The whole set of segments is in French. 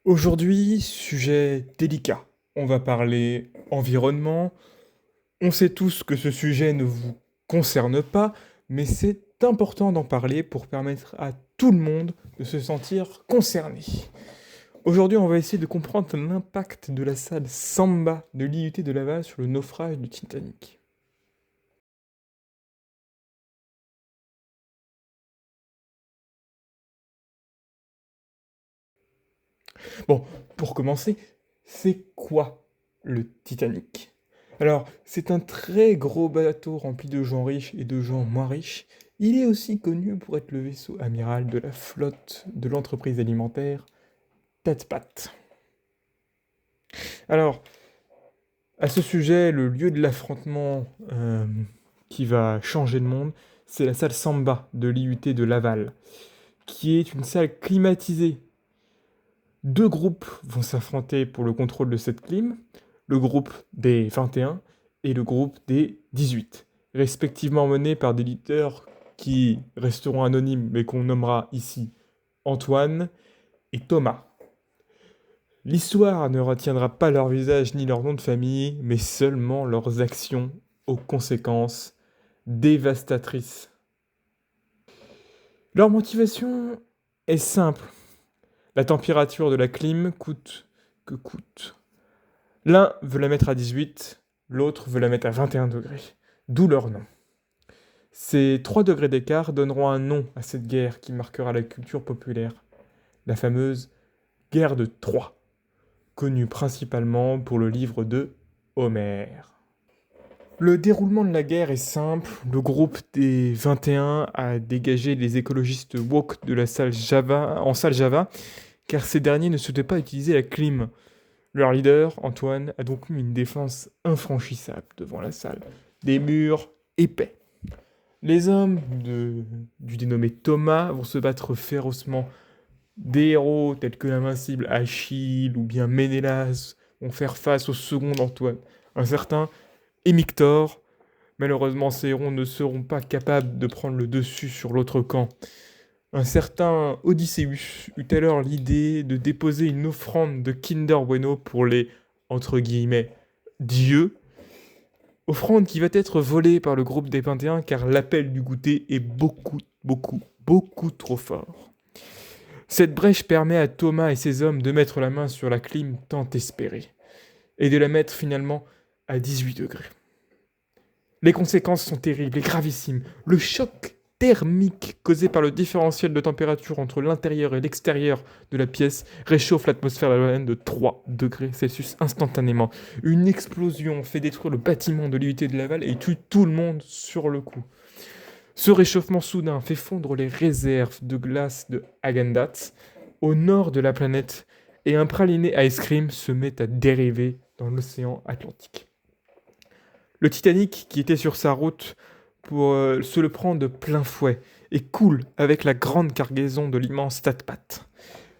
Aujourd'hui, sujet délicat. On va parler environnement. On sait tous que ce sujet ne vous concerne pas, mais c'est important d'en parler pour permettre à tout le monde de se sentir concerné. Aujourd'hui, on va essayer de comprendre l'impact de la salle Samba de l'IUT de Laval sur le naufrage du Titanic. Bon, pour commencer, c'est quoi le Titanic? Alors, c'est un très gros bateau rempli de gens riches et de gens moins riches. Il est aussi connu pour être le vaisseau amiral de la flotte de l'entreprise alimentaire Tatpat. Alors, à ce sujet, le lieu de l'affrontement qui va changer le monde, c'est la salle Samba de l'IUT de Laval, qui est une salle climatisée. Deux groupes vont s'affronter pour le contrôle de cette clim, le groupe des 21 et le groupe des 18, respectivement menés par des leaders qui resteront anonymes mais qu'on nommera ici Antoine et Thomas. L'histoire ne retiendra pas leur visage ni leur nom de famille, mais seulement leurs actions aux conséquences dévastatrices. Leur motivation est simple. La température de la clim coûte que coûte. L'un veut la mettre à 18, l'autre veut la mettre à 21 degrés, d'où leur nom. Ces 3 degrés d'écart donneront un nom à cette guerre qui marquera la culture populaire, la fameuse guerre de Troie, connue principalement pour le livre de Homère. Le déroulement de la guerre est simple, le groupe des 21 a dégagé les écologistes woke de la salle Java, en salle Java, car ces derniers ne souhaitaient pas utiliser la clim. Leur leader, Antoine, a donc mis une défense infranchissable devant la salle. Des murs épais. Les hommes du dénommé Thomas vont se battre férocement. Des héros tels que l'invincible Achille ou bien Ménélas vont faire face au second Antoine, un certain Hémictor. Malheureusement, ces héros ne seront pas capables de prendre le dessus sur l'autre camp. Un certain Odysseus eut alors l'idée de déposer une offrande de Kinder Bueno pour les, entre guillemets, dieux, offrande qui va être volée par le groupe des 21 car l'appel du goûter est beaucoup trop fort. Cette brèche permet à Thomas et ses hommes de mettre la main sur la clim tant espérée, et de la mettre finalement à 18 degrés. Les conséquences sont terribles et gravissimes. Le choc thermique causé par le différentiel de température entre l'intérieur et l'extérieur de la pièce réchauffe l'atmosphère lavalloise de 3 degrés Celsius instantanément. Une explosion fait détruire le bâtiment de l'IUT de Laval et tue tout le monde sur le coup. Ce réchauffement soudain fait fondre les réserves de glace de Häagen-Dazs au nord de la planète et un praliné ice cream se met à dériver dans l'océan Atlantique. Le Titanic, qui était sur sa route pour se le prend de plein fouet et coule avec la grande cargaison de l'immense Tatpat.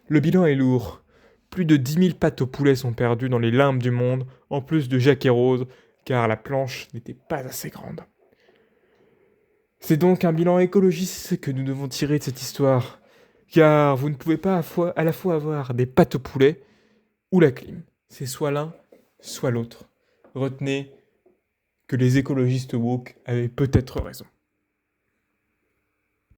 Le bilan est lourd. Plus de 10 000 pattes au poulet sont perdues dans les limbes du monde, en plus de Jack et Rose, car la planche n'était pas assez grande. C'est donc un bilan écologiste que nous devons tirer de cette histoire, car vous ne pouvez pas à la fois avoir des pâtes au poulet ou la clim. C'est soit l'un, soit l'autre. Retenez que les écologistes woke avaient peut-être raison.